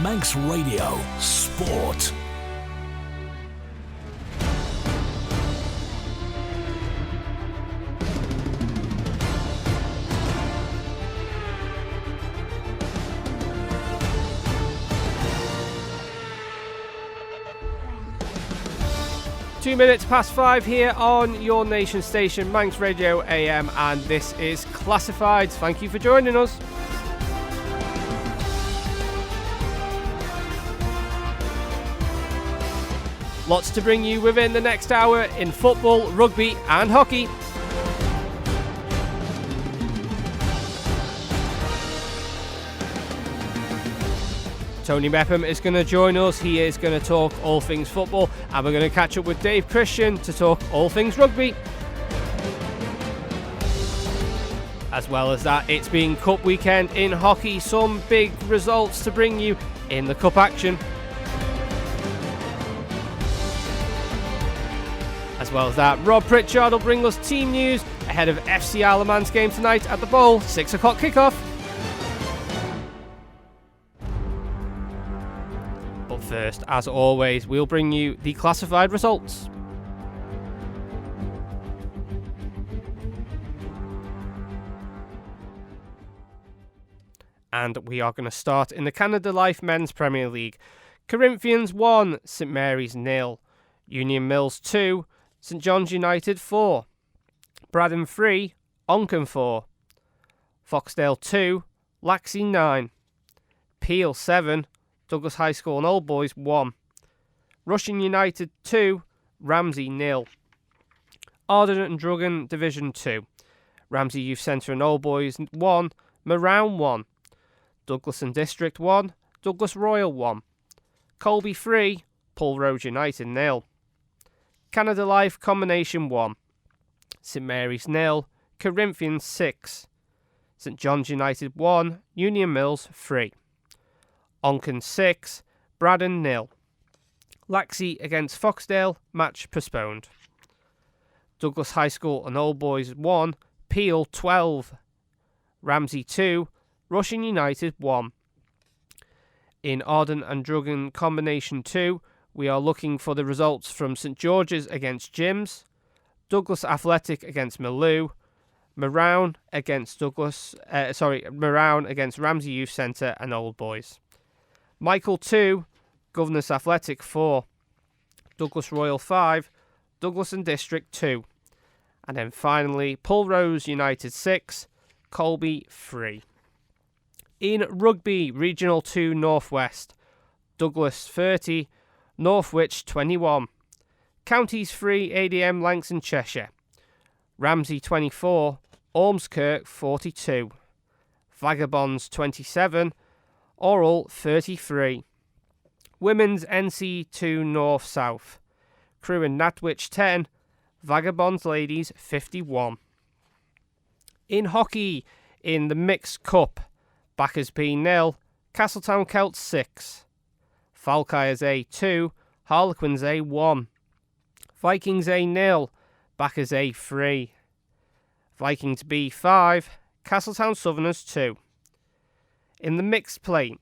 Manx Radio Sport. Past 5 here on your nation station, Manx Radio AM, and this is Classifieds. Thank you for joining us. Lots to bring you within the next hour in football, rugby and hockey. Tony Mepham is going to join us. He is going to talk all things football, and we're going to catch up with Dave Christian to talk all things rugby. As well as that, it's been Cup weekend in hockey. Some big results to bring you in the Cup action. As well as that, Rob Pritchard will bring us team news ahead of FC Isle of Man's game tonight at the Bowl, 6 o'clock kickoff. But first, as always, we'll bring you the classified results. And we are going to start in the Canada Life Men's Premier League. Corinthians 1, St Mary's 0, Union Mills 2, St John's United 4, Braddon 3, Onchan 4, Foxdale 2, Laxey 9, Peel 7, Douglas High School and Old Boys 1, Rushing United 2, Ramsey 0, Arden and Druggan Division 2, Ramsey Youth Centre and Old Boys 1, Morown 1, Douglas and District 1, Douglas Royal 1, Colby 3, Pull Road United 0, Canada Life Combination 1, St Mary's 0, Corinthians 6, St John's United 1, Union Mills 3, Onchan 6, Braddon 0, Laxey against Foxdale, match postponed. Douglas High School and Old Boys 1, Peel 12, Ramsey 2, Rushing United 1. In Arden and Druggan Combination 2, we are looking for the results from St George's against Jims, Douglas Athletic against Maloo, Morown against Morown against Ramsey Youth Centre and Old Boys. Michael 2, Governors Athletic 4, Douglas Royal 5, Douglas and District 2. And then finally, Pulrose United 6, Colby 3. In Rugby, Regional 2 Northwest, Douglas 30, Northwich 21, Counties 3, ADM Langton Cheshire, Ramsey 24, Ormskirk 42, Vagabonds 27, Oral 33, Women's NC2 North South, Crewe and Natwich 10, Vagabonds Ladies 51. In hockey, in the Mixed Cup, Battersby 0, Castletown Celts 6, Falkires A 2, Harlequins A 1, Vikings A 0, Backers A 3, Vikings B 5, Castletown Southerners 2. In the mixed plate,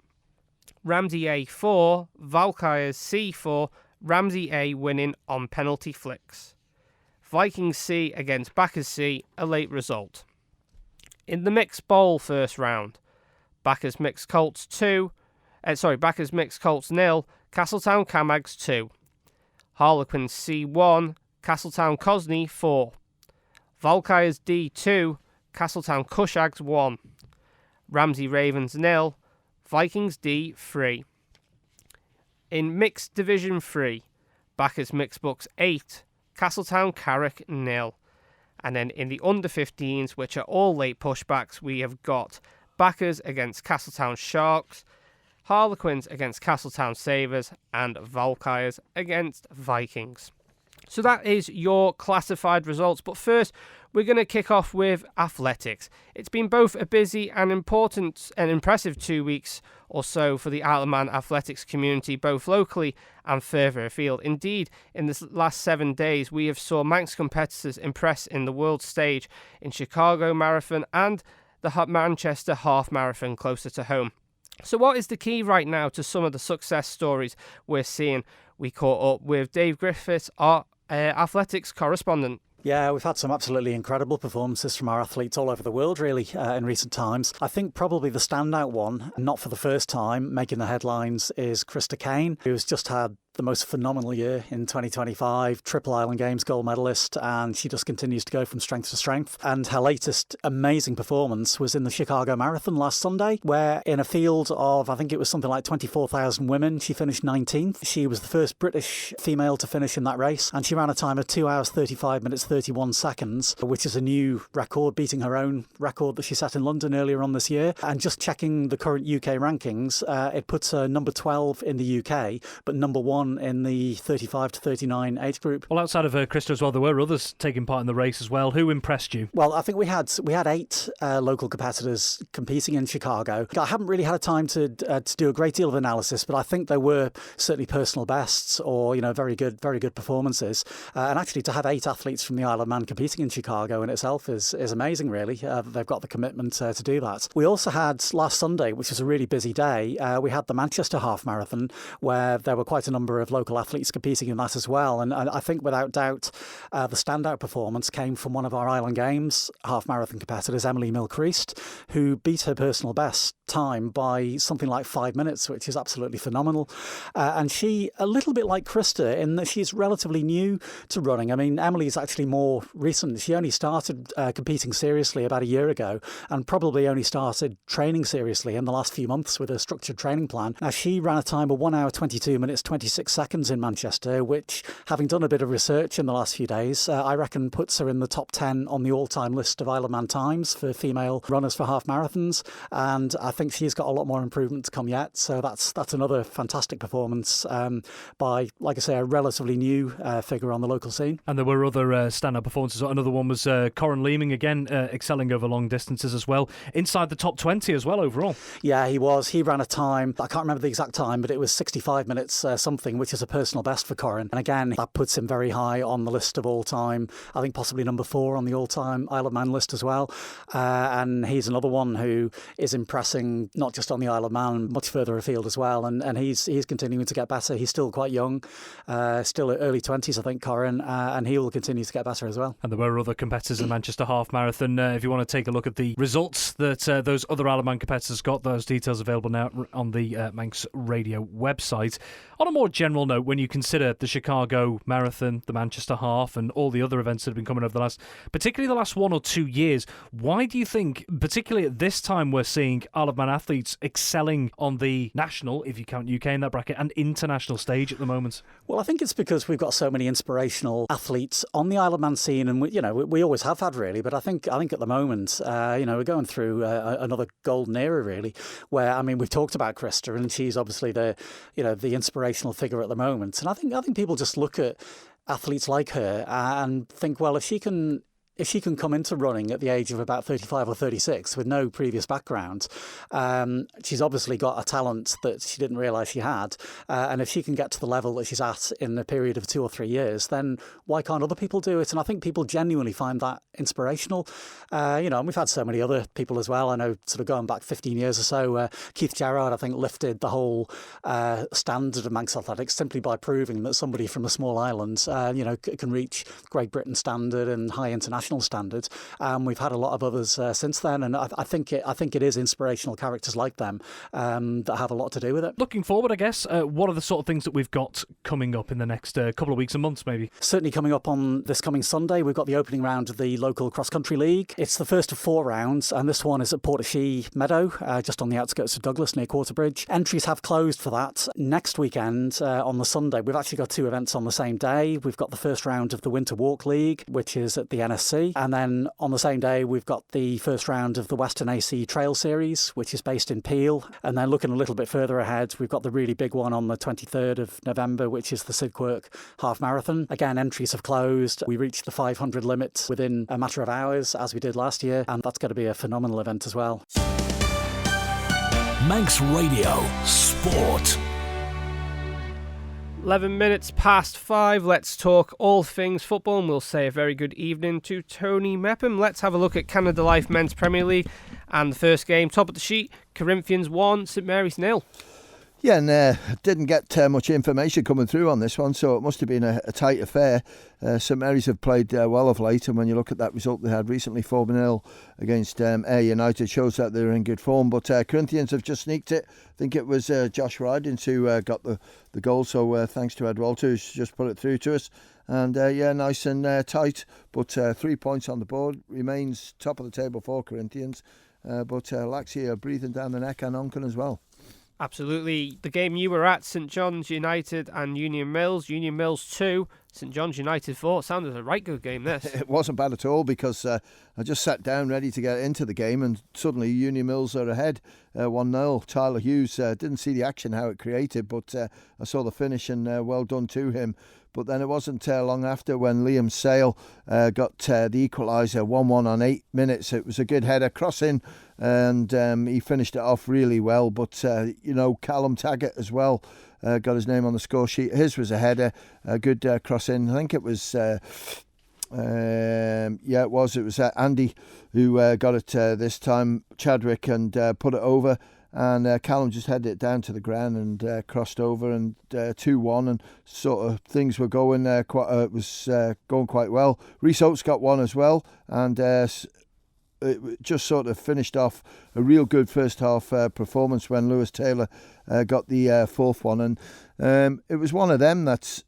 Ramsey A 4, Valkyries C 4, Ramsey A winning on penalty flicks. Vikings C against Backers C, a late result. In the mixed bowl first round, Backers Mixed Colts 0, Castletown Camags 2. Harlequins C1, Castletown Cosney 4. Valkyries D2, Castletown Cushags 1. Ramsey Ravens 0, Vikings D 3. In Mixed Division 3, Backers Mixed Bucks 8, Castletown Carrick 0. And then in the under 15s, which are all late pushbacks, we have got Backers against Castletown Sharks, Harlequins against Castletown Sabres, and Valkyries against Vikings. So that is your classified results. But first, we're going to kick off with athletics. It's been both a busy and important and impressive 2 weeks or so for the Isle of Man athletics community, both locally and further afield. Indeed, in the last 7 days, we have saw Manx competitors impress in the world stage in Chicago Marathon and the Manchester Half Marathon closer to home. So what is the key right now to some of the success stories we're seeing? We caught up with Dave Griffiths, our athletics correspondent. Yeah, we've had some absolutely incredible performances from our athletes all over the world, really, in recent times. I think probably the standout one, not for the first time, making the headlines, is Krista Kane, who's just had the most phenomenal year in 2025, Triple Island Games gold medalist, and she just continues to go from strength to strength. And her latest amazing performance was in the Chicago Marathon last Sunday, where in a field of, I think it was something like 24,000 women, she finished 19th. She was the first British female to finish in that race, and she ran a time of 2 hours 35 minutes 31 seconds, which is a new record, beating her own record that she set in London earlier on this year. And just checking the current UK rankings, it puts her number 12 in the UK, but number 1 in the 35 to 39 age group. Well, outside of Krista as well, there were others taking part in the race as well. Who impressed you? Well, I think we had 8 local competitors competing in Chicago. I haven't really had time to do a great deal of analysis, but I think there were certainly personal bests or very good performances. And actually, to have 8 athletes from the Isle of Man competing in Chicago in itself is amazing. Really, they've got the commitment to do that. We also had last Sunday, which was a really busy day. We had the Manchester Half Marathon, where there were quite a number of local athletes competing in that as well. And I think without doubt, the standout performance came from one of our Island Games half marathon competitors, Emily Milcreast, who beat her personal best time by something like 5 minutes, which is absolutely phenomenal. And she, a little bit like Krista, in that she's relatively new to running. I mean, Emily's actually more recent. She only started competing seriously about a year ago, and probably only started training seriously in the last few months with a structured training plan. Now, she ran a time of 1 hour 22 minutes 26 seconds in Manchester, which, having done a bit of research in the last few days, I reckon puts her in the top 10 on the all-time list of Isle of Man times for female runners for half marathons. And I think she's got a lot more improvement to come yet. So that's another fantastic performance by, like I say, a relatively new figure on the local scene. And there were other standout performances. Another one was Corin Leeming, again, excelling over long distances as well. Inside the top 20 as well overall. Yeah, he was. He ran a time, I can't remember the exact time, but it was 65 minutes something, which is a personal best for Corin. And again, that puts him very high on the list of all time. I think possibly number 4 on the all-time Isle of Man list as well. And he's another one who is impressing not just on the Isle of Man, much further afield as well. And he's continuing to get better. He's still quite young, still early 20s, I think, Corin, and he will continue to get better as well. And there were other competitors in the Manchester Half Marathon. If you want to take a look at the results that those other Isle of Man competitors got, those details available now on the Manx Radio website. On a more general note, when you consider the Chicago Marathon, the Manchester Half, and all the other events that have been coming over particularly the last 1 or 2 years, why do you think, particularly at this time, we're seeing Isle of Man athletes excelling on the national, if you count UK in that bracket, and international stage at the moment? Well, I think it's because we've got so many inspirational athletes on the Isle of Man scene, and we always have had, really. But I think at the moment, we're going through another golden era, really, where, I mean, we've talked about Krista, and she's obviously the inspirational figure at the moment. And I think people just look at athletes like her and think, well, if she can come into running at the age of about 35 or 36 with no previous background, she's obviously got a talent that she didn't realise she had. And if she can get to the level that she's at in a period of 2 or 3 years, then why can't other people do it? And I think people genuinely find that inspirational. And we've had so many other people as well. I know, sort of going back 15 years or so, Keith Gerrard, I think, lifted the whole standard of Manx athletics simply by proving that somebody from a small island, can reach Great Britain standard and high international standards. We've had a lot of others since then, and I think it is inspirational characters like them that have a lot to do with it. Looking forward, I guess, what are the sort of things that we've got coming up in the next couple of weeks and months, maybe? Certainly coming up on this coming Sunday, we've got the opening round of the local cross-country league. It's the first of 4 rounds, and this one is at Portashee Meadow, just on the outskirts of Douglas, near Quarterbridge. Entries have closed for that. Next weekend, on the Sunday, we've actually got 2 events on the same day. We've got the first round of the Winter Walk League, which is at the NSC. And then on the same day, we've got the first round of the Western AC Trail Series, which is based in Peel. And then looking a little bit further ahead, we've got the really big one on the 23rd of November, which is the Sidquirk Half Marathon. Again, entries have closed. We reached the 500 limit within a matter of hours, as we did last year. And that's going to be a phenomenal event as well. Manx Radio Sport. 11 minutes past 5. Let's talk all things football, and we'll say a very good evening to Tony Mepham. Let's have a look at Canada Life Men's Premier League. And the first game, top of the sheet, Corinthians 1, St Mary's 0. Yeah, and didn't get much information coming through on this one, so it must have been a tight affair. St Mary's have played well of late, and when you look at that result they had recently, 4-0 against Ayr United, shows that they're in good form. But Corinthians have just sneaked it. I think it was Josh Rydins who got the goal, so thanks to Ed Walter who's just put it through to us. And nice and tight, but 3 points on the board, remains top of the table for Corinthians. But Laxey are breathing down the neck, and Onken as well. Absolutely. The game you were at, St John's United and Union Mills. Union Mills 2, St John's United 4. It sounded a right good game, this. It wasn't bad at all, because I just sat down ready to get into the game, and suddenly Union Mills are ahead 1-0. Tyler Hughes, didn't see the action, how it created, but I saw the finish, and well done to him. But then it wasn't long after when Liam Sale got the equaliser, 1-1 on 8 minutes. It was a good header, crossing, and he finished it off really well. But, Callum Taggart as well got his name on the score sheet. His was a header, a good cross in. I think it was, it was Andy who got it this time, Chadwick, and put it over. And Callum just headed it down to the ground and crossed over, and 2-1, and sort of things were going going quite well. Rhys Oates got one as well, and it just sort of finished off a real good first half performance when Lewis Taylor got the fourth one. And it was one of them that's,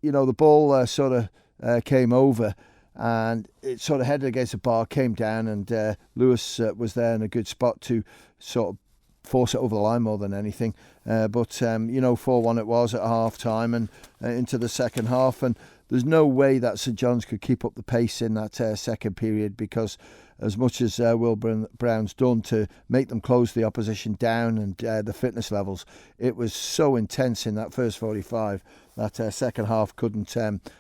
the ball sort of came over, and it sort of headed against the bar, came down, and Lewis was there in a good spot to sort of force it over the line more than anything. But 4-1 it was at half time, and into the second half, and there's no way that St John's could keep up the pace in that second period, because as much as Will Brown's done to make them close the opposition down, and the fitness levels, it was so intense in that first 45 that second half couldn't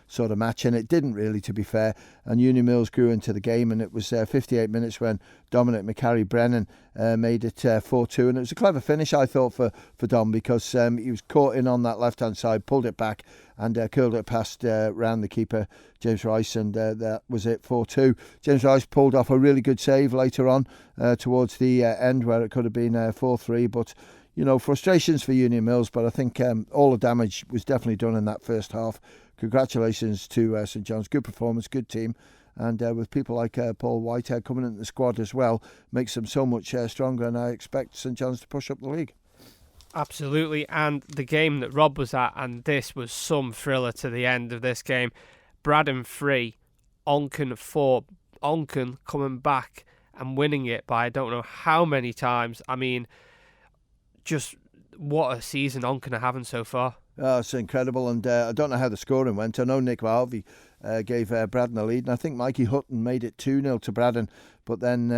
sort of match, and it didn't really, to be fair. And Union Mills grew into the game, and it was 58 minutes when Dominic McCarry-Brennan made it 4-2, and it was a clever finish, I thought, for Dom, because he was caught in on that left-hand side, pulled it back, and curled it past round the keeper, James Rice, and that was it, 4-2. James Rice pulled off a really good save later on towards the end, where it could have been 4-3, but frustrations for Union Mills, but I think all the damage was definitely done in that first half. Congratulations to St John's. Good performance, good team. And with people like Paul Whitehead coming into the squad as well, makes them so much stronger, and I expect St John's to push up the league. Absolutely. And the game that Rob was at, and this was some thriller to the end of this game. Braddon 3, Onken 4. Onken coming back and winning it by I don't know how many times. I mean, just what a season Onken are having so far. Oh, it's incredible, and I don't know how the scoring went. I know Nick Harvey gave Braddon a lead, and I think Mikey Hutton made it 2-0 to Braddon. But then,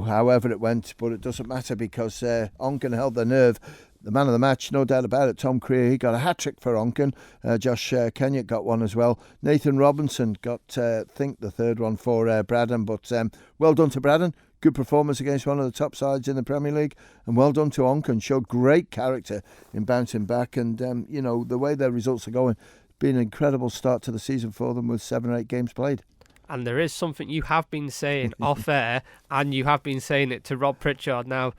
however it went, but it doesn't matter, because Onken held their nerve. The man of the match, no doubt about it, Tom Creer, he got a hat-trick for Onken. Josh Kenyett got one as well. Nathan Robinson got, I think, the third one for Braddon. But well done to Braddon. Good performance against one of the top sides in the Premier League, and well done to Onken. Showed great character in bouncing back, and the way their results are going, been an incredible start to the season for them with 7 or 8 games played. And there is something you have been saying off air, and you have been saying it to Rob Pritchard. Now,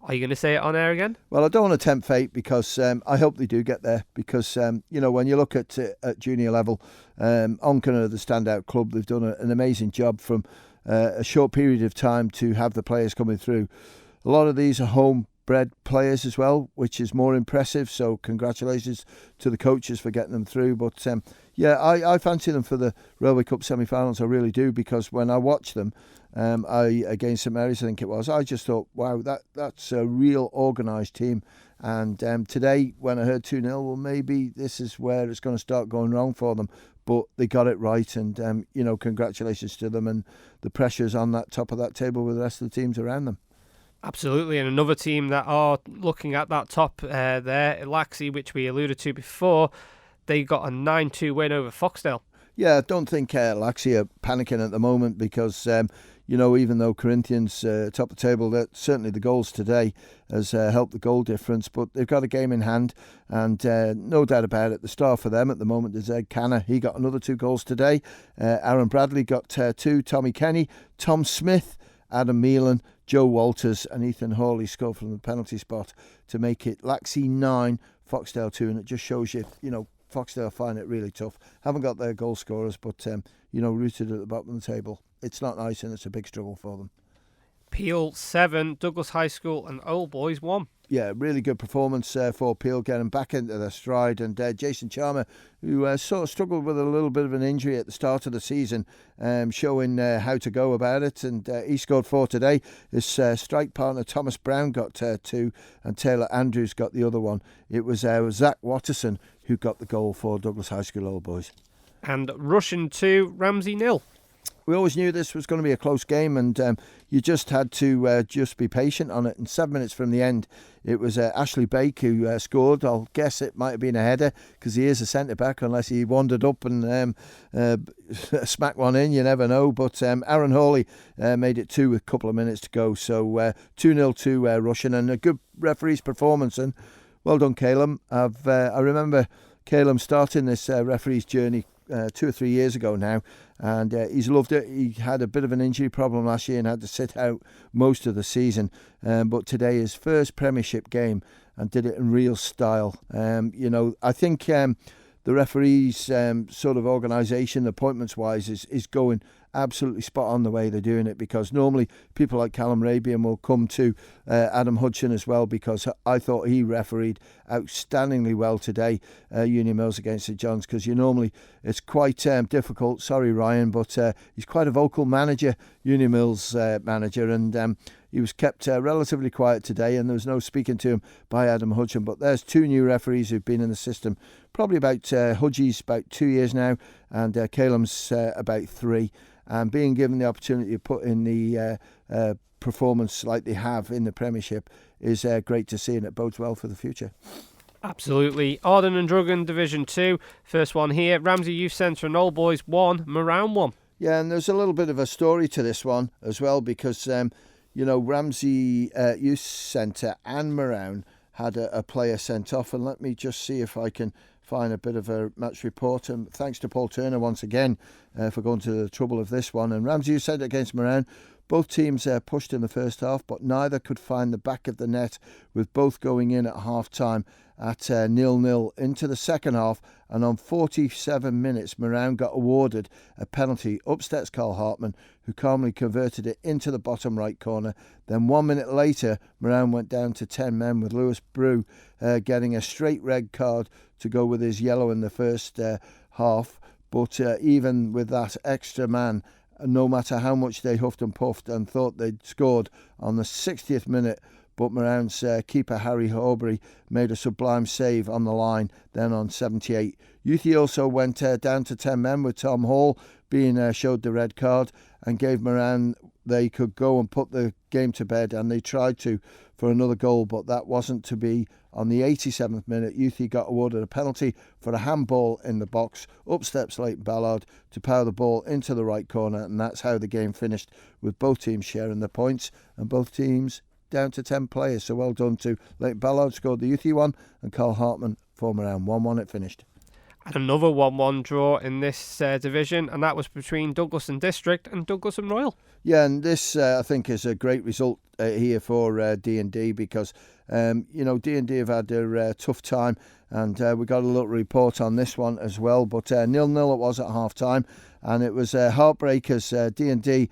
are you going to say it on air again? Well, I don't want to tempt fate, because I hope they do get there, because when you look at junior level, Onken are the standout club. They've done an amazing job from a short period of time to have the players coming through. A lot of these are homebred players as well, which is more impressive, so congratulations to the coaches for getting them through. But I fancy them for the Railway Cup semi-finals, I really do, because when I watch them against St Mary's, I think it was, I just thought, wow, that's a real organised team. And today, when I heard 2-0, well, maybe this is where it's going to start going wrong for them. But they got it right, and congratulations to them, and the pressure's on that top of that table with the rest of the teams around them. Absolutely, and another team that are looking at that top there, Laxey, which we alluded to before, they got a 9-2 win over Foxdale. Yeah, I don't think Laxey are panicking at the moment, because even though Corinthians top of the table, that certainly the goals today has helped the goal difference. But they've got a game in hand, and no doubt about it, the star for them at the moment is Ed Canner. He got another 2 goals today. Aaron Bradley got 2. Tommy Kenny, Tom Smith, Adam Meelan, Joe Walters and Ethan Hawley scored from the penalty spot to make it Laxey 9, Foxdale 2. And it just shows you, Foxdale find it really tough. Haven't got their goal scorers, but, rooted at the bottom of the table. It's not nice, and it's a big struggle for them. Peel 7, Douglas High School and Old Boys 1. Yeah, really good performance for Peel, getting back into their stride. And Jason Charmer, who sort of struggled with a little bit of an injury at the start of the season, showing how to go about it. And he scored 4 today. His strike partner, Thomas Brown, got 2, and Taylor Andrews got the other one. It was Zach Watterson who got the goal for Douglas High School Old Boys. And Russian 2, Ramsey 0. We always knew this was going to be a close game, and you just had to just be patient on it. And 7 minutes from the end, it was Ashley Bake who scored. I'll guess it might have been a header because he is a centre-back, unless he wandered up and smacked one in. You never know. But Aaron Hawley made it 2 with a couple of minutes to go. So 2-0 to Russian, and a good referee's performance. And well done, Calum. I remember Calum starting this referee's journey 2 or 3 years ago now, and he's loved it. He had a bit of an injury problem last year and had to sit out most of the season, but today his first Premiership game and did it in real style. I think the referees sort of organisation, appointments wise, is going absolutely spot on the way they're doing it, because normally people like Callum Rabian will come to Adam Hudson as well, because I thought he refereed outstandingly well today, Union Mills against St John's, because it's quite difficult, sorry Ryan, but he's quite a vocal manager, Union Mills manager, and he was kept relatively quiet today, and there was no speaking to him by Adam Hudson. But there's 2 new referees who've been in the system probably about Hudgie's about 2 years now, and Calum's about 3, and being given the opportunity to put in the performance like they have in the Premiership is great to see, and it bodes well for the future. Absolutely. Arden and Drugan Division 2, first one here, Ramsey Youth Centre and Old Boys 1, Moran 1. Yeah, and there's a little bit of a story to this one as well, because Ramsey Youth Centre and Moran had a player sent off, and let me just see if I can find a bit of a match report. And thanks to Paul Turner once again for going to the trouble of this one. And Ramsey Youth Centre against Moran, both teams pushed in the first half, but neither could find the back of the net, with both going in at half time at 0-0 into the second half. And on 47 minutes, Moran got awarded a penalty. Up steps Carl Hartman, who calmly converted it into the bottom right corner. Then 1 minute later, Moran went down to 10 men, with Lewis Brew getting a straight red card to go with his yellow in the first half. But even with that extra man, no matter how much they huffed and puffed and thought they'd scored on the 60th minute, but Moran's keeper Harry Horbury made a sublime save on the line then on 78. Youthy also went down to 10 men, with Tom Hall being showed the red card, and gave Moran they could go and put the game to bed, and they tried to for another goal, but that wasn't to be. On the 87th minute, Youthy got awarded a penalty for a handball in the box. Up steps Leighton Ballard to power the ball into the right corner, and that's how the game finished, with both teams sharing the points and both teams down to 10 players. So well done to Leighton Ballard, scored the Youthy one, and Carl Hartman for Moran. 1-1 it finished. And another 1-1 draw in this division, and that was between Douglas and District and Douglas and Royal. Yeah, and this I think is a great result here for D&D, because D&D have had a tough time, and we got a little report on this one as well. But 0-0 it was at half time, and it was heartbreakers. D&D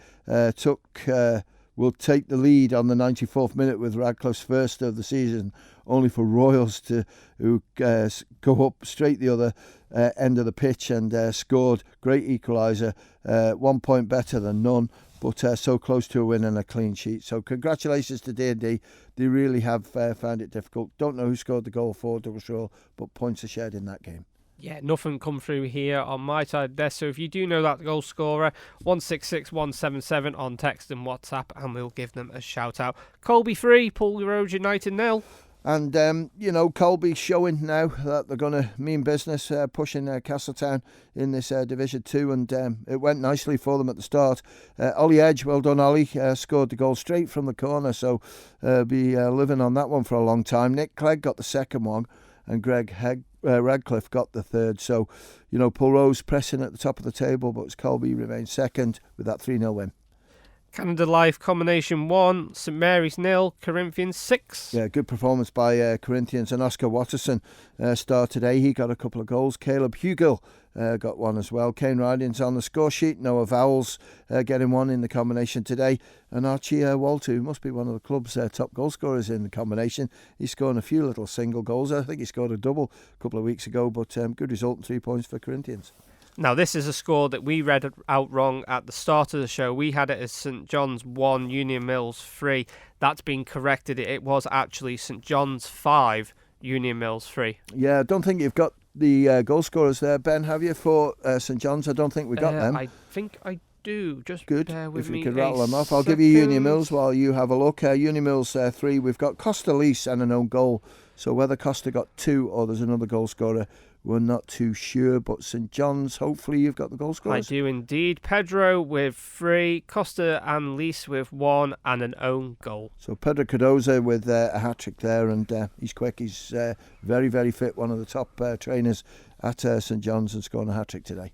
will take the lead on the 94th minute with Radcliffe's first of the season, only for Royals to go up straight the other end of the pitch and scored. Great equaliser, 1 point better than none, but so close to a win and a clean sheet. So congratulations to D&D. They really have found it difficult. Don't know who scored the goal for Douglas Royal, but points are shared in that game. Yeah, nothing come through here on my side there. So if you do know that goal scorer, 166177 on text and WhatsApp, and we'll give them a shout out. Colby 3, Poole Road United 0. And, Colby showing now that they're going to mean business, pushing Castletown in this Division 2, and it went nicely for them at the start. Ollie Edge, well done Ollie, scored the goal straight from the corner, so be living on that one for a long time. Nick Clegg got the second one, and Greg Radcliffe got the third. So, Pulrose pressing at the top of the table, but Colby remains second with that 3-0 win. Canada Life Combination 1, St Mary's 0, Corinthians 6. Yeah, good performance by Corinthians, and Oscar Watterson starred today. He got a couple of goals. Caleb Hugill got one as well. Kane Riding's on the score sheet. Noah Vowles getting one in the combination today. And Archie Walter, who must be one of the club's top goal scorers in the combination. He's scoring a few little single goals. I think he scored a double a couple of weeks ago, but good result and 3 points for Corinthians. Now, this is a score that we read out wrong at the start of the show. We had it as St John's 1, Union Mills 3. That's been corrected. It was actually St John's 5, Union Mills 3. Yeah, I don't think you've got the goal scorers there, Ben, have you, for St John's? I don't think we got them. I think I do. Just good. Bear with if me you could rattle them off. I'll second. give you Union Mills while you have a look. Union Mills 3. We've got Costa Lease and an own goal. So whether Costa got 2 or there's another goal scorer, we're not too sure. But St John's, hopefully you've got the goal scorers. I do indeed. Pedro with 3, Costa and Lease with 1 and an own goal. So Pedro Cardoza with a hat-trick there, and he's quick. He's very, very fit. One of the top trainers at St John's, and scoring a hat-trick today.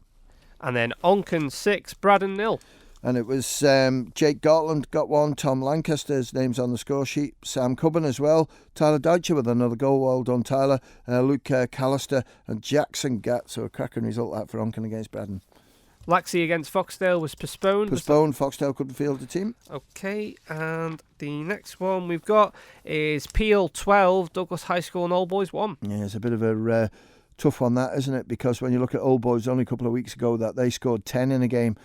And then Onken 6, Braddon 0. And it was Jake Gartland got one, Tom Lancaster's name's on the score sheet, Sam Cubban as well, Tyler Dutcher with another goal, well done Tyler, Luke Callister and Jackson Gatt, so a cracking result that for Onken against Braddon. Laxey against Foxdale was postponed. Foxdale couldn't field the team. Okay, and the next one we've got is Peel 12, Douglas High School and Old Boys 1. Yeah, it's a bit of a tough one that, isn't it? Because when you look at Old Boys, only a couple of weeks ago that they scored 10 in a game,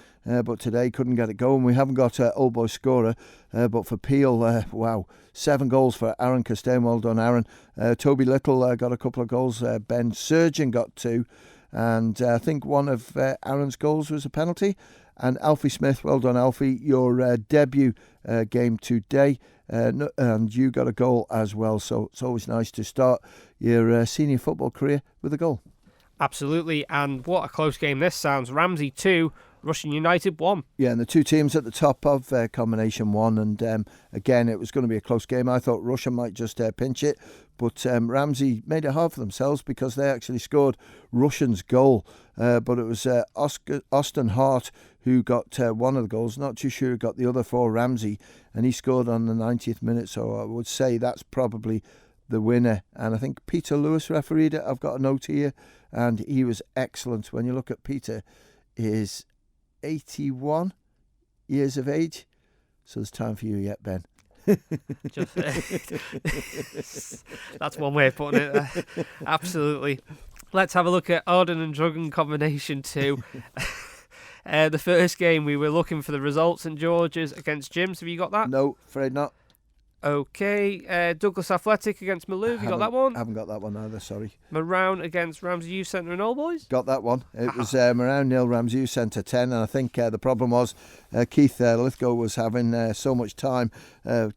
but today couldn't get it going. We haven't got an Old Boys scorer, but for Peel, wow, 7 goals for Aaron Costain. Well done, Aaron. Toby Little got a couple of goals. Ben Surgeon got 2, and I think one of Aaron's goals was a penalty. And Alfie Smith, well done, Alfie. Your debut game today. And you got a goal as well, so it's always nice to start your senior football career with a goal. Absolutely, and what a close game this sounds. Ramsey 2, Russian United 1. Yeah, and the two teams at the top of combination 1, and again, it was going to be a close game. I thought Russia might just pinch it, but Ramsey made it hard for themselves because they actually scored Russian's goal, but it was Austin Hart who got one of the goals. Not too sure who got the other for Ramsey, and he scored on the 90th minute, so I would say that's probably the winner. And I think Peter Lewis refereed it. I've got a note here, and he was excellent. When you look at Peter, he is 81 years of age, so there's time for you yet, Ben. That's one way of putting it. Absolutely. Let's have a look at Arden and Druggen Combination 2. The first game, we were looking for the results. St George's against Jims. Have you got that? No, afraid not. Okay. Douglas Athletic against Malou. Have you got that one? I haven't got that one either, sorry. Marown against Ramsey Youth Centre and Old Boys? Got that one. It was Marown 0, Ramsey Youth Centre 10, and I think the problem was Keith Lithgow was having so much time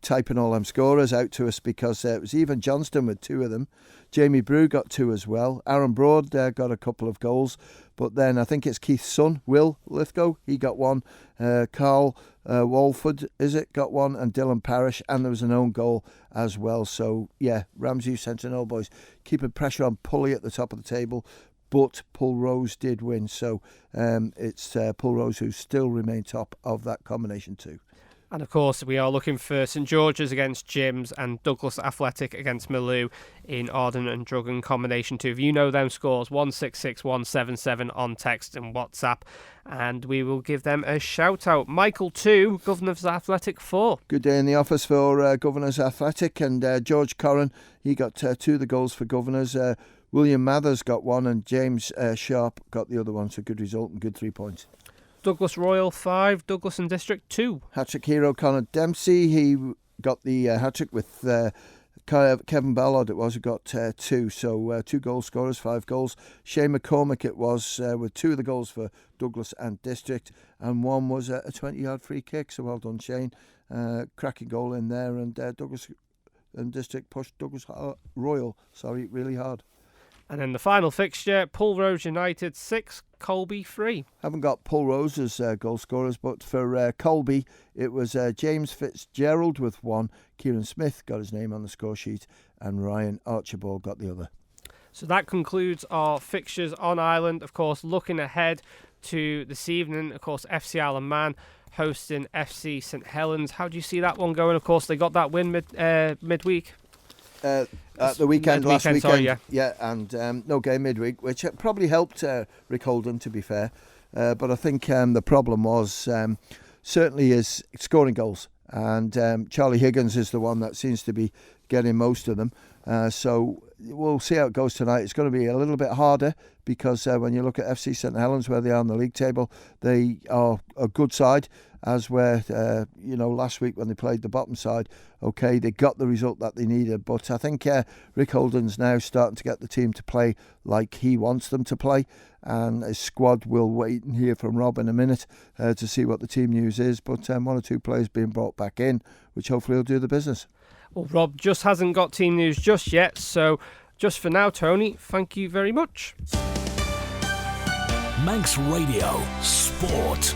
typing all them scorers out to us, because it was even Johnston with 2 of them. Jamie Brew got 2 as well. Aaron Broad got a couple of goals. But then I think it's Keith's son, Will Lithgow. He got 1. Carl Walford, got 1. And Dylan Parrish. And there was an own goal as well. So, yeah, Ramsey Centre and Old Boys keeping pressure on Pulley at the top of the table. But Pulrose did win. So it's Pulrose who still remain top of that combination 2. And of course, we are looking for St George's against Jims and Douglas Athletic against Malou in Arden and Druggen Combination 2. If you know them scores, 166177 on text and WhatsApp, and we will give them a shout out. Michael 2, Governors Athletic 4. Good day in the office for Governors Athletic, and George Corran, he got 2 of the goals for Governors. William Mathers got 1, and James Sharp got the other one. So good result and good 3 points. Douglas Royal 5, Douglas and District 2. Hat-trick hero Conor Dempsey, he got the hat-trick with Kevin Ballard, it was, who got 2. So 2 goal scorers, 5 goals. Shane McCormick it was, with 2 of the goals for Douglas and District, and 1 was a 20-yard free kick, so well done Shane. Cracking goal in there, and Douglas and District pushed Douglas Royal really hard. And then the final fixture, Pulrose United 6, Colby 3. Haven't got Pulrose as goal scorers, but for Colby, it was James Fitzgerald with 1, Kieran Smith got his name on the score sheet, and Ryan Archibald got the other. So that concludes our fixtures on Ireland. Of course, looking ahead to this evening, of course, FC Isle of Man hosting FC St Helens. How do you see that one going? Of course, they got that win midweek. At the weekend, last weekend, sorry, yeah, and no game midweek, which probably helped Rick Holden, to be fair. But I think the problem was certainly is scoring goals, and Charlie Higgins is the one that seems to be getting most of them. So we'll see how it goes tonight. It's going to be a little bit harder because when you look at FC St Helens, where they are on the league table, they are a good side, as were, last week when they played the bottom side. Okay, they got the result that they needed, but I think Rick Holden's now starting to get the team to play like he wants them to play, and his squad will wait and hear from Rob in a minute to see what the team news is, but 1 or 2 players being brought back in, which hopefully will do the business. Well, Rob just hasn't got team news just yet, so just for now, Tony, thank you very much. Manx Radio Sport.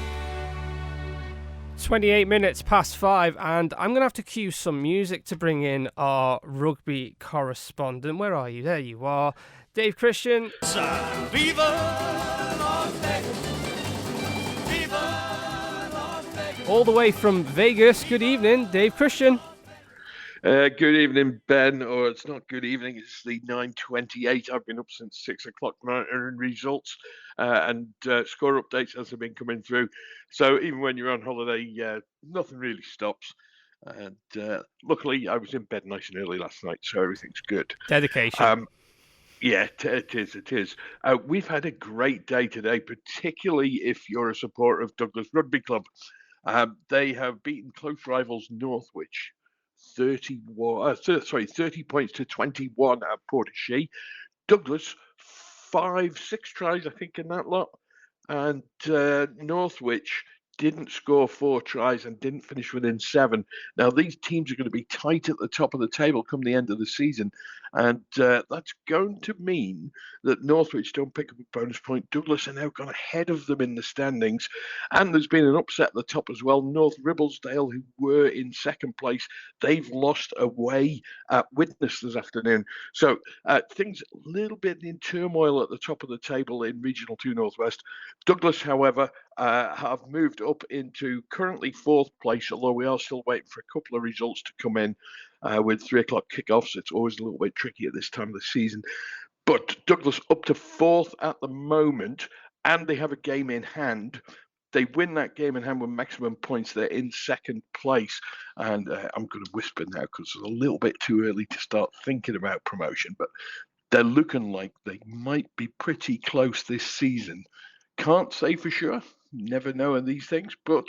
28 minutes past 5, and I'm going to have to cue some music to bring in our rugby correspondent. Where are you? There you are. Dave Christian. All the way from Vegas. Good evening, Dave Christian. Good evening, Ben. Or it's not good evening, it's the 9:28. I've been up since 6 o'clock monitoring results and score updates as they've been coming through. So even when you're on holiday, nothing really stops. And luckily, I was in bed nice and early last night, so everything's good. Dedication. Yeah, it is. We've had a great day today, particularly if you're a supporter of Douglas Rugby Club. They have beaten close rivals Northwich 30 points to 21 at Portishead. Douglas, 5-6 tries, I think, in that lot. And Northwich didn't score 4 tries and didn't finish within 7. Now, these teams are going to be tight at the top of the table come the end of the season. And that's going to mean that Northwich don't pick up a bonus point. Douglas are now gone ahead of them in the standings. And there's been an upset at the top as well. North Ribblesdale, who were in second place, they've lost away at Widnes this afternoon. So things a little bit in turmoil at the top of the table in Regional 2 Northwest. Douglas, however, have moved up into currently 4th place, although we are still waiting for a couple of results to come in with 3 o'clock kickoffs. It's always a little bit tricky at this time of the season. But Douglas up to 4th at the moment, and they have a game in hand. They win that game in hand with maximum points. They're in 2nd place. And I'm going to whisper now because it's a little bit too early to start thinking about promotion. But they're looking like they might be pretty close this season. Can't say for sure. Never know in these things, but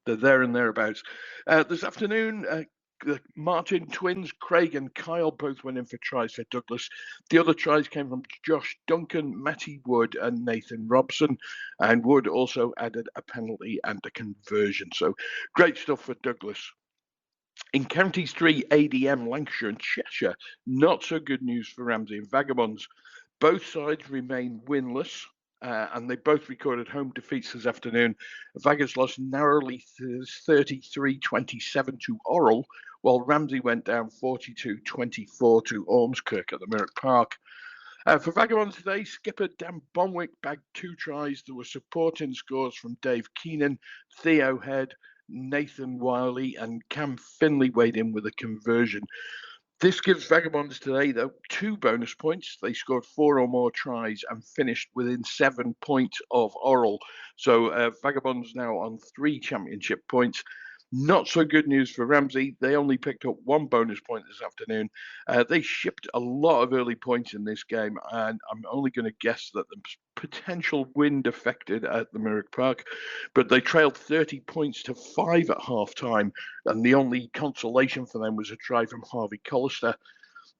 they're there and thereabouts. This afternoon, the Martin twins, Craig and Kyle, both went in for tries for Douglas. The other tries came from Josh Duncan, Matty Wood and Nathan Robson. And Wood also added a penalty and a conversion. So great stuff for Douglas. In Counties 3, ADM, Lancashire and Cheshire, not so good news for Ramsey and Vagabonds. Both sides remain winless. And they both recorded home defeats this afternoon. Vagas lost narrowly 33-27 to Orrell, while Ramsey went down 42-24 to Ormskirk at the Merrick Park. For Vagabonds today, skipper Dan Bonwick bagged 2 tries. There were supporting scores from Dave Keenan, Theo Head, Nathan Wiley, and Cam Finley weighed in with a conversion. This gives Vagabonds today, though, 2 bonus points. They scored 4 or more tries and finished within 7 points of Orrell. So Vagabonds now on 3 championship points. Not so good news for Ramsey. They only picked up 1 bonus point this afternoon. They shipped a lot of early points in this game, and I'm only going to guess that the potential wind affected at the Merrick Park, but they trailed 30 points to 5 at half-time, and the only consolation for them was a try from Harvey Collister.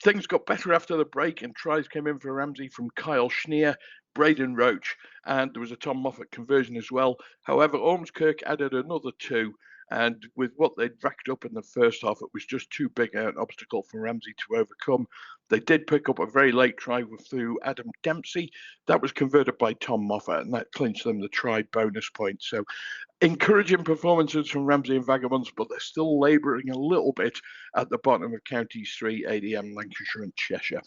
Things got better after the break, and tries came in for Ramsey from Kyle Schneer, Braden Roach, and there was a Tom Moffat conversion as well. However, Ormskirk added another 2, And with what they'd racked up in the first half, it was just too big an obstacle for Ramsey to overcome. They did pick up a very late try through Adam Dempsey. That was converted by Tom Moffat, and that clinched them the try bonus point. So encouraging performances from Ramsey and Vagabonds, but they're still labouring a little bit at the bottom of Counties 3, ADM, Lancashire and Cheshire.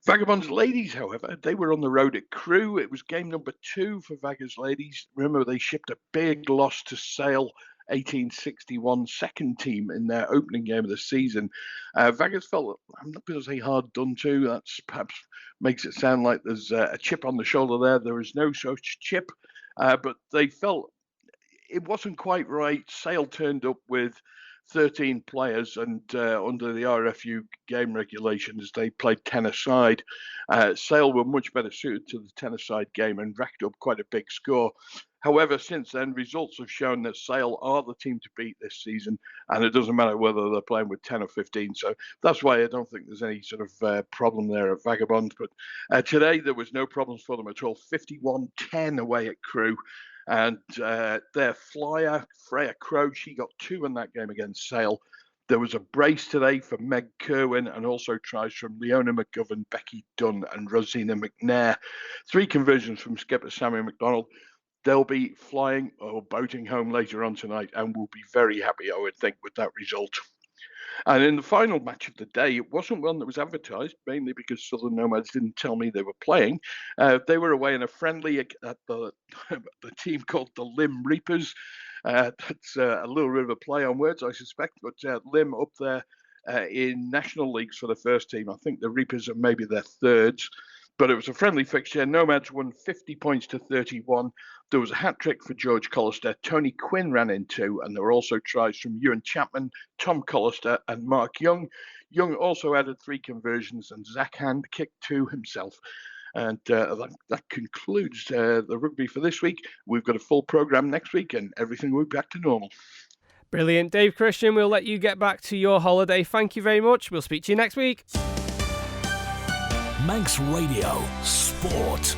Vagabonds ladies, however, they were on the road at Crewe. It was game number 2 for Vaggers ladies. Remember, they shipped a big loss to Sale 1861 second team in their opening game of the season. Vaggers felt, I'm not going to say hard done to, that's perhaps makes it sound like there's a chip on the shoulder there. There is no such chip, but they felt it wasn't quite right. Sale turned up with 13 players, and under the RFU game regulations, they played 10 aside. Sale were much better suited to the 10 aside game and racked up quite a big score. However, since then, results have shown that Sale are the team to beat this season, and it doesn't matter whether they're playing with 10 or 15. So that's why I don't think there's any sort of problem there at Vagabond. But today, there was no problems for them at all. 51-10 away at Crewe. And their flyer, Freya Crowe, she got 2 in that game against Sale. There was a brace today for Meg Kerwin and also tries from Leona McGovern, Becky Dunn and Rosina McNair. 3 conversions from skipper Samuel McDonald. They'll be flying or boating home later on tonight and will be very happy, I would think, with that result. And in the final match of the day, it wasn't one that was advertised, mainly because Southern Nomads didn't tell me they were playing. They were away in a friendly at the team called the Lim Reapers. That's a little bit of a play on words, I suspect, but Lim up there in national leagues for the first team. I think the Reapers are maybe their thirds. But it was a friendly fixture. Nomads won 50 points to 31. There was a hat-trick for George Collister. Tony Quinn ran in 2, and there were also tries from Ewan Chapman, Tom Collister, and Mark Young. Young also added 3 conversions, and Zach Hand kicked 2 himself. And that concludes the rugby for this week. We've got a full programme next week, and everything will be back to normal. Brilliant. Dave Christian, we'll let you get back to your holiday. Thank you very much. We'll speak to you next week. Manx Radio Sport.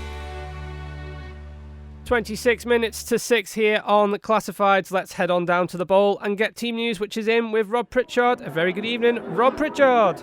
26 minutes to 6 here on Classifieds. Let's head on down to the bowl and get team news, which is in with Rob Pritchard. A very good evening, Rob Pritchard.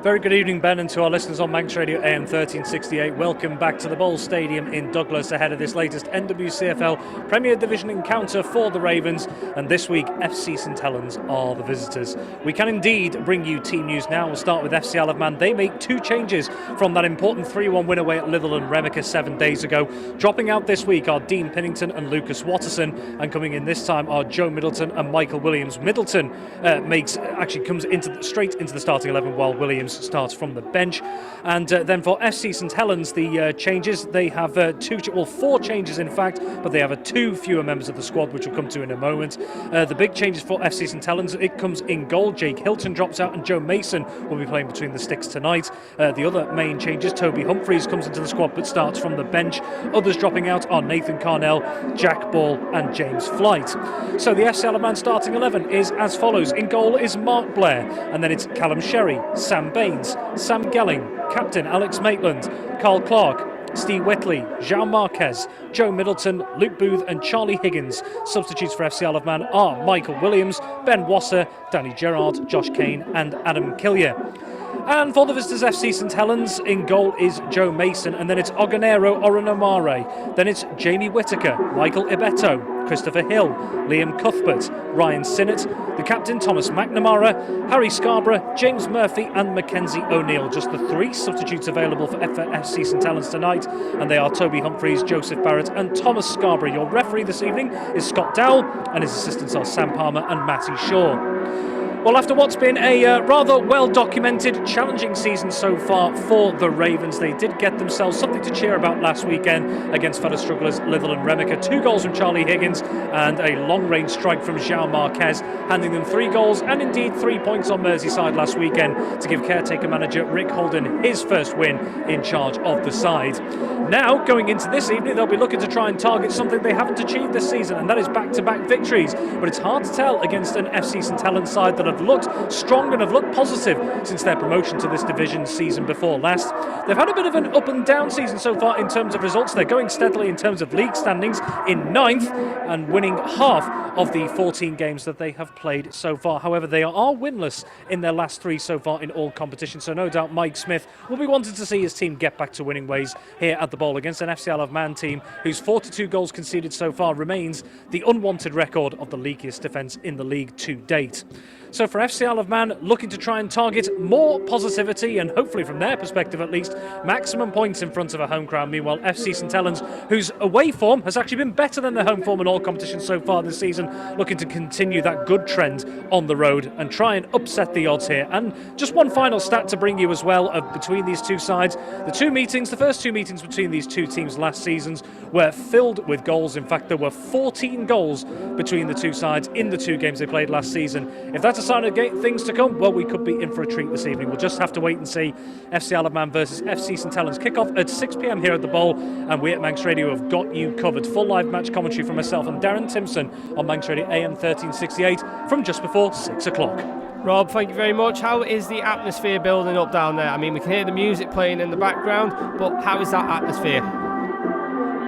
Very good evening, Ben, and to our listeners on Manx Radio AM 1368. Welcome back to the Bowl Stadium in Douglas ahead of this latest NWCFL Premier Division encounter for the Ravens. And this week, FC St Helens are the visitors. We can indeed bring you team news now. We'll start with FC Isle of Man. They make 2 changes from that important 3-1 win away at Little and Remica 7 days ago. Dropping out this week are Dean Pinnington and Lucas Watterson, and coming in this time are Joe Middleton and Michael Williams. Middleton comes straight into the starting 11, while Williams starts from the bench. And then for FC St Helens, the changes, they have 4 changes in fact, but they have 2 fewer members of the squad, which we'll come to in a moment. The big changes for FC St Helens, it comes in goal. Jake Hilton drops out and Joe Mason will be playing between the sticks tonight. The other main changes, Toby Humphreys comes into the squad but starts from the bench. Others dropping out are Nathan Carnell, Jack Ball and James Flight. So the FC Isle of Man starting 11 is as follows. In goal is Mark Blair, and then it's Callum Sherry, Sam Baines, Sam Gelling, Captain Alex Maitland, Carl Clark, Steve Whitley, Jean Marquez, Joe Middleton, Luke Booth and Charlie Higgins. Substitutes for FC Isle of Man are Michael Williams, Ben Wasser, Danny Gerrard, Josh Kane and Adam Killier. And for the visitors, FC St Helens, in goal is Joe Mason, and then it's Oganero Oronomare, then it's Jamie Whittaker, Michael Ibeto, Christopher Hill, Liam Cuthbert, Ryan Sinnott, the captain Thomas McNamara, Harry Scarborough, James Murphy and Mackenzie O'Neill. Just the 3 substitutes available for FC St Helens tonight, and they are Toby Humphreys, Joseph Barrett and Thomas Scarborough. Your referee this evening is Scott Dowell, and his assistants are Sam Palmer and Matty Shaw. Well, after what's been a rather well-documented, challenging season so far for the Ravens, they did get themselves something to cheer about last weekend against fellow strugglers Little and Remica. 2 goals from Charlie Higgins and a long-range strike from Jean Marquez, handing them 3 goals and indeed 3 points on Merseyside last weekend to give caretaker manager Rick Holden his first win in charge of the side. Now, going into this evening, they'll be looking to try and target something they haven't achieved this season, and that is back-to-back victories. But it's hard to tell against an FC St Helens side that are have looked strong and have looked positive since their promotion to this division season before last. They've had a bit of an up and down season so far in terms of results. They're going steadily in terms of league standings in ninth and winning half of the 14 games that they have played so far. However, they are winless in their last 3 so far in all competitions, so no doubt Mike Smith will be wanting to see his team get back to winning ways here at the Bowl against an FC Isle of Man team whose 42 goals conceded so far remains the unwanted record of the leakiest defence in the league to date. So for FC Isle of Man, looking to try and target more positivity and hopefully from their perspective at least, maximum points in front of a home crowd. Meanwhile, FC St Helens, whose away form has actually been better than their home form in all competitions so far this season, looking to continue that good trend on the road and try and upset the odds here. And just one final stat to bring you as well of between these two sides. The first two meetings between these two teams last season were filled with goals. In fact, there were 14 goals between the two sides in the 2 games they played last season. If that's a sign of things to come, well, we could be in for a treat this evening. We'll just have to wait and see. FC Isle of Man versus FC St Helens kick off at 6 p.m. here at the Bowl, and we at Manx Radio have got you covered. Full live match commentary from myself and Darren Timpson on Manx Radio AM 1368 from just before 6 o'clock. Rob, thank you very much. How is the atmosphere building up down there? I mean, we can hear the music playing in the background, but how is that atmosphere?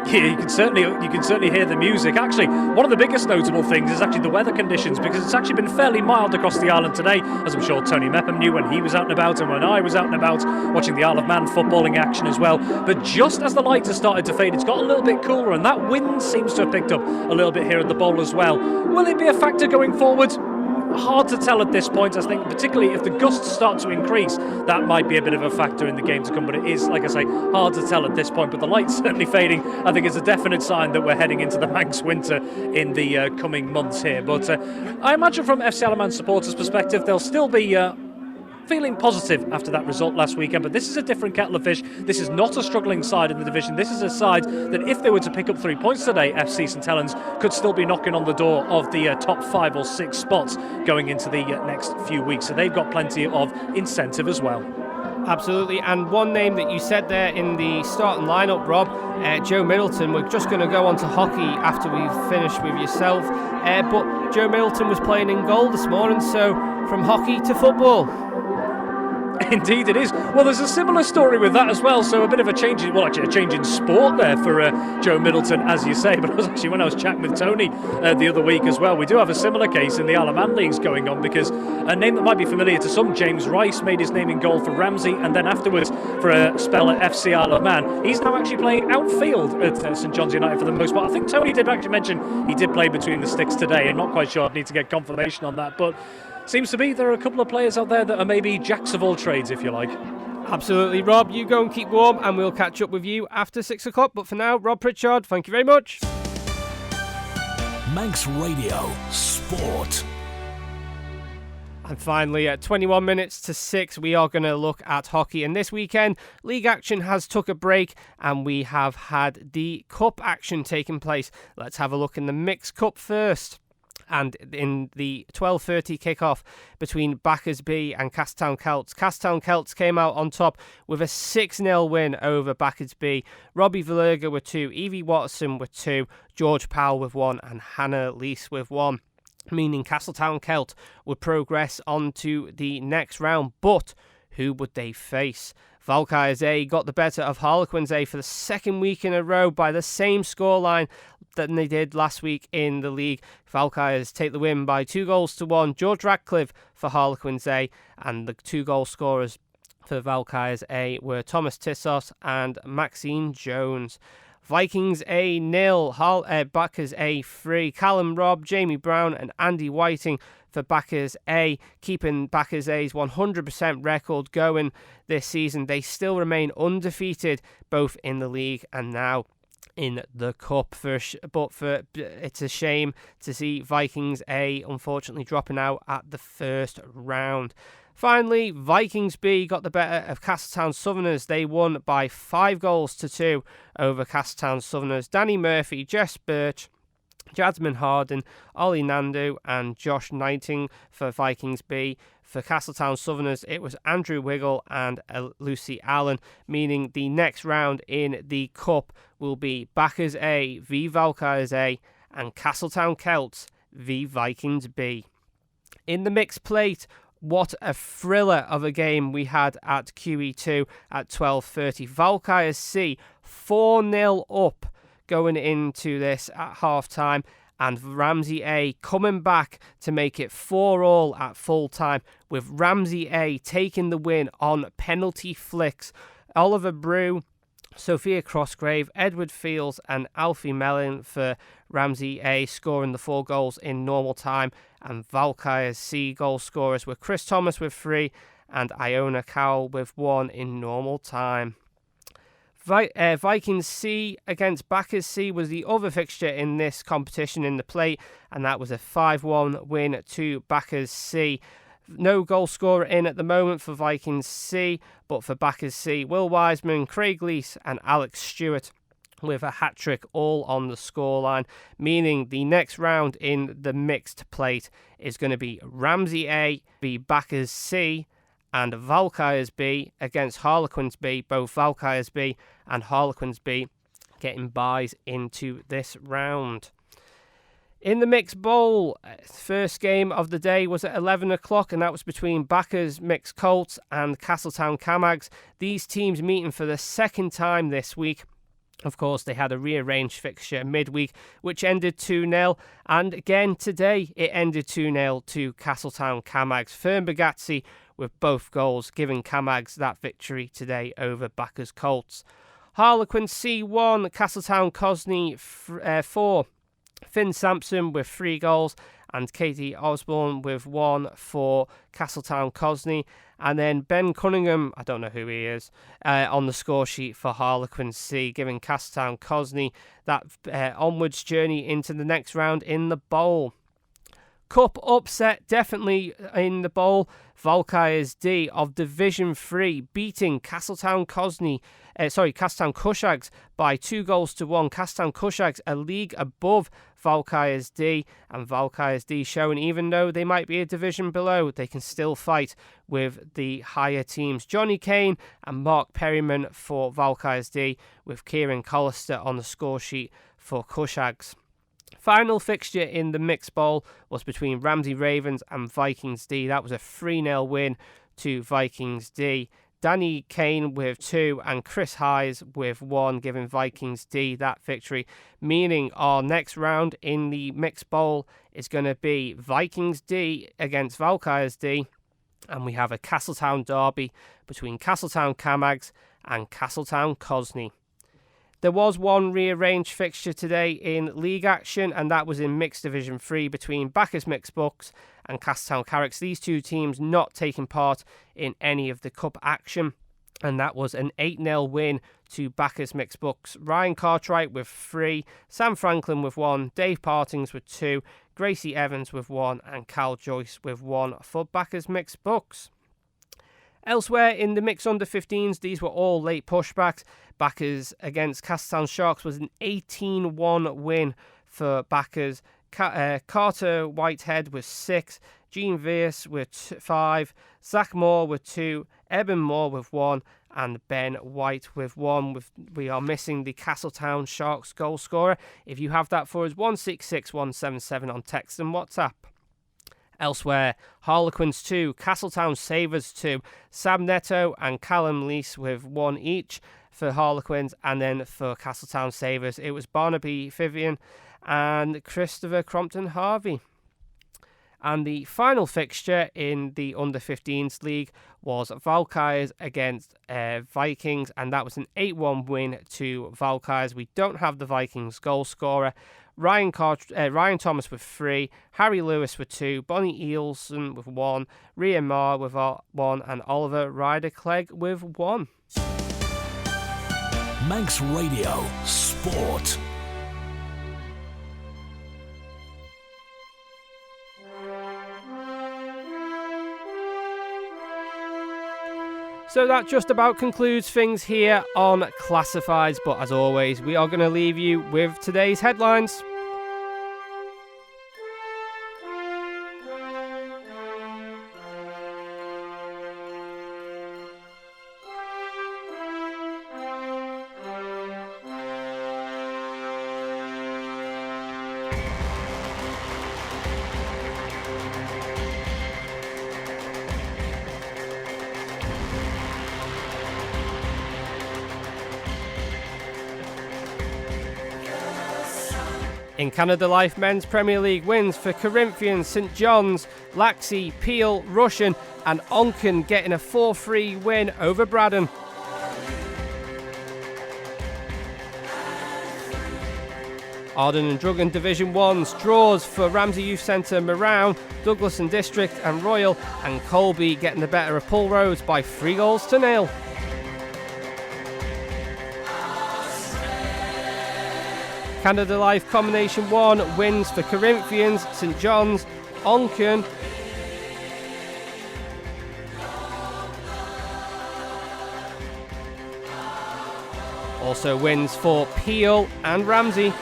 Yeah, you can certainly hear the music. Actually, one of the biggest notable things is actually the weather conditions, because it's actually been fairly mild across the island today, as I'm sure Tony Mepham knew when he was out and about and when I was out and about watching the Isle of Man footballing action as well. But just as the lights have started to fade, it's got a little bit cooler, and that wind seems to have picked up a little bit here at the Bowl as well. Will it be a factor going forward? Hard to tell at this point. I think particularly if the gusts start to increase, that might be a bit of a factor in the game to come, but it is, like I say, hard to tell at this point. But the light's certainly fading, I think, is a definite sign that we're heading into the Manx winter in the coming months here. But I imagine from FC Isle of Man supporters' perspective, they'll still be feeling positive after that result last weekend, but this is a different kettle of fish. This is not a struggling side in the division. This is a side that if they were to pick up 3 points today, FC St Helens could still be knocking on the door of the top 5 or 6 spots going into the next few weeks, so they've got plenty of incentive as well. Absolutely, and one name that you said there in the starting lineup, Rob, Joe Middleton. We're just going to go on to hockey after we've finished with yourself, but Joe Middleton was playing in goal this morning, so from hockey to football. Indeed it is. Well, there's a similar story with that as well, so a bit of a change in sport there for Joe Middleton, as you say. But when I was chatting with Tony the other week as well, we do have a similar case in the Isle of Man leagues going on, because a name that might be familiar to some, James Rice, made his name in goal for Ramsey, and then afterwards for a spell at FC Isle of Man. He's now actually playing outfield at St John's United for the most part. I think Tony did actually mention he did play between the sticks today. I'm not quite sure. I'd need to get confirmation on that, but seems to be there are a couple of players out there that are maybe jacks of all trades, if you like. Absolutely, Rob. You go and keep warm, and we'll catch up with you after 6 o'clock. But for now, Rob Pritchard, thank you very much. Manx Radio Sport. And finally, at 21 minutes to 6, we are going to look at hockey. And this weekend, league action has took a break, and we have had the cup action taking place. Let's have a look in the Mixed Cup first. And in the 12:30 kickoff between Battersby and Castletown Celts, Castletown Celts came out on top with a 6-0 win over Battersby. Robbie Valerga with 2, Evie Watson with 2, George Powell with 1, and Hannah Lease with 1. Meaning Castletown Celt would progress on to the next round. But who would they face? Valkyries A got the better of Harlequins A for the second week in a row by the same scoreline than they did last week in the league. Valkyries take the win by 2-1. George Radcliffe for Harlequins A, and the 2-goal scorers for Valkyries A were Thomas Tissos and Maxine Jones. Vikings A 0, Backers A 3. Callum Robb, Jamie Brown and Andy Whiting for Backers A, keeping Backers A's 100% record going this season. They still remain undefeated both in the league and now in the cup. It's a shame to see Vikings A unfortunately dropping out at the first round. Finally, Vikings B got the better of Castletown Southerners. They won by 5-2 over Castletown Southerners. Danny Murphy, Jess Birch, Jasmine Harden, Ollie Nandu and Josh Knighting for Vikings B. For Castletown Southerners, it was Andrew Wiggle and Lucy Allen, meaning the next round in the Cup will be Backers A v Valkyries A and Castletown Celts v Vikings B. In the mixed plate, what a thriller of a game we had at QE2 at 12:30. Valkyrie C 4-0 up going into this at half-time, and Ramsey A coming back to make it 4-all at full-time, with Ramsey A taking the win on penalty flicks. Oliver Brew, Sophia Crossgrave, Edward Fields and Alfie Mellon for Ramsey A scoring the 4 goals in normal time, and Valkyrie C goal scorers were Chris Thomas with 3 and Iona Cowell with 1 in normal time. Vikings C against Backers C was the other fixture in this competition in the plate, and that was a 5-1 win to Backers C. No goal scorer in at the moment for Vikings C, but for Backers C, Will Wiseman, Craig Leese and Alex Stewart with a hat-trick all on the scoreline, meaning the next round in the mixed plate is going to be Ramsey A v Backers C and Valkyries B against Harlequins B, both Valkyries B and Harlequins B getting buys into this round. In the mixed bowl, first game of the day was at 11 o'clock, and that was between Backers Mixed Colts and Castletown Camags. These teams meeting for the second time this week. Of course, they had a rearranged fixture midweek, which ended 2-0, and again today it ended 2-0 to Castletown Camags. Fern Bagazzi with both goals, giving Camags that victory today over Backers Colts. Harlequin C1, Castletown Cosney 4. Finn Sampson with 3 goals and Katie Osborne with 1 for Castletown Cosney. And then Ben Cunningham, I don't know who he is, on the score sheet for Harlequin C, giving Castletown Cosney that onwards journey into the next round in the bowl. Cup upset definitely in the bowl. Valkyries D of Division 3 beating Castletown Cushags by 2-1. Castletown Cushags a league above Valkyries D, and Valkyries D showing even though they might be a division below, they can still fight with the higher teams. Johnny Kane and Mark Perryman for Valkyries D, with Kieran Collister on the score sheet for Cushags. Final fixture in the mixed bowl was between Ramsey Ravens and Vikings D. That was a 3-0 win to Vikings D. Danny Kane with 2 and Chris Hayes with 1, giving Vikings D that victory, meaning our next round in the mixed bowl is going to be Vikings D against Valkyries D, and we have a Castletown derby between Castletown Camags and Castletown Cosney. There was one rearranged fixture today in league action, and that was in Mixed Division 3 between Backers Mixed Bucks and Castletown Carricks. These two teams not taking part in any of the cup action, and that was an 8-0 win to Backers Mixed Bucks. Ryan Cartwright with 3, Sam Franklin with 1, Dave Partings with 2, Gracie Evans with 1, and Cal Joyce with 1 for Backers Mixed Bucks. Elsewhere in the mixed under-15s, these were all late pushbacks. Backers against Castletown Sharks was an 18-1 win for Backers. Carter Whitehead with 6, Gene Vierce with 5, Zach Moore with 2, Eben Moore with 1, and Ben White with 1. We are missing the Castletown Sharks goal scorer. If you have that for us, 166177 on text and WhatsApp. Elsewhere, Harlequins 2, Castletown Savers 2, Sam Neto and Callum Leese with 1 each for Harlequins, and then for Castletown Savers it was Barnaby Vivian and Christopher Crompton Harvey. And the final fixture in the under-15s league was Valkyries against Vikings, and that was an 8-1 win to Valkyries. We don't have the Vikings goal scorer. Ryan Thomas with 3, Harry Lewis with 2, Bonnie Eelson with 1, Ria Marr with 1, and Oliver Ryder-Clegg with 1. Manx Radio Sport. So that just about concludes things here on Classifieds, but as always, we are going to leave you with today's headlines. In Canada Life Men's Premier League, wins for Corinthians, St John's, Laxey, Peel, Rushen and Onken getting a 4-3 win over Braddon. Arden and Drugan Division 1's draws for Ramsey Youth Centre, Morown, Douglas and District and Royal, and Colby getting the better of Pulrose by 3-0. Canada Life Combination 1 wins for Corinthians, St John's, Onken, also wins for Peel and Ramsey.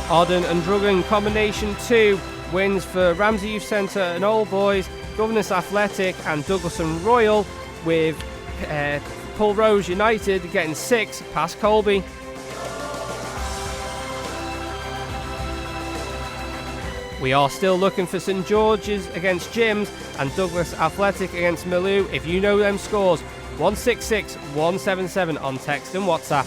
Arden and Drugan Combination 2 wins for Ramsey Youth Centre and Old Boys, Governors Athletic and Douglas and Royal, with Pulrose United getting 6 past Colby. We are still looking for St George's against Jims and Douglas Athletic against Maloo. If you know them scores, 166 177 on text and WhatsApp.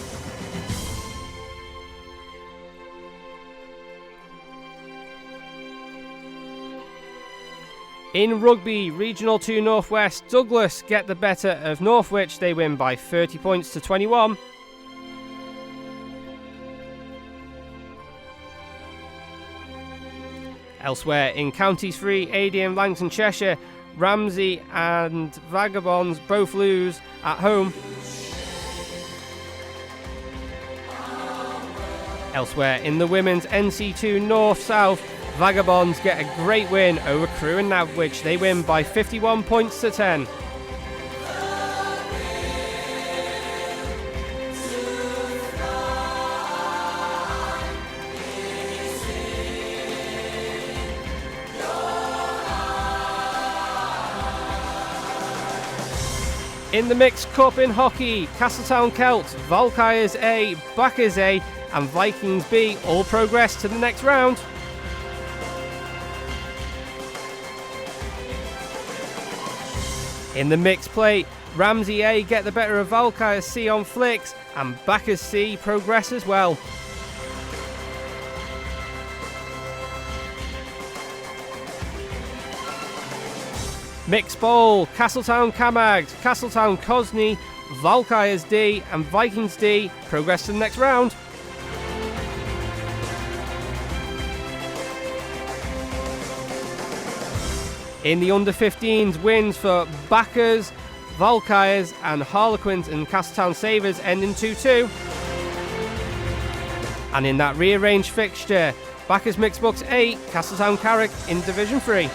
In rugby, Regional 2 Northwest, Douglas get the better of Northwich. They win by 30 points to 21. Elsewhere in Counties 3, ADM, Langton, Cheshire, Ramsey and Vagabonds both lose at home. Elsewhere in the women's NC2 North-South, Vagabonds get a great win over Crewe and Nantwich. They win by 51 points to 10. In the Mixed Cup in hockey, Castletown Celts, Valkyries A, Backers A and Vikings B all progress to the next round. In the mixed play, Ramsey A get the better of Valkyries C on flicks and Backers C progress as well. Mixed bowl, Castletown Camags, Castletown Cosney, Valkyries D and Vikings D progress to the next round. In the under-15s, wins for Backers, Valkyries and Harlequins and Castletown Savers ending 2-2. And in that rearranged fixture, Backers Mixed Bucks 8, Castletown Carrick in Division 3.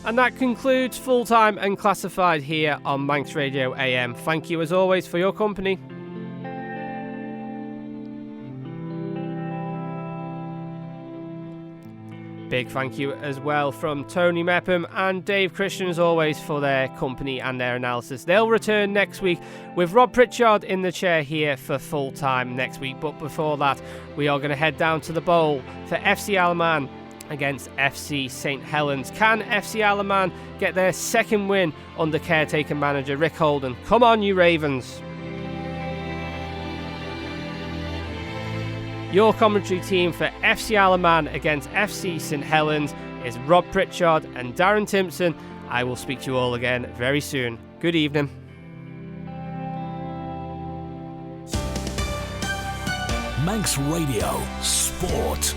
And that concludes Full Time and Classified here on Manx Radio AM. Thank you as always for your company. big thank you as well from Tony Mepham and Dave Christian, as always, for their company and their analysis. They'll return next week with Rob Pritchard in the chair here for full time next week. But before that, we are going to head down to the bowl for FC Alaman against FC St Helens. Can FC Alaman get their second win under caretaker manager Rick Holden? Come on, you Ravens. Your commentary team for FC Alaman against FC St Helens is Rob Pritchard and Darren Timpson. I will speak to you all again very soon. Good evening. Manx Radio Sport.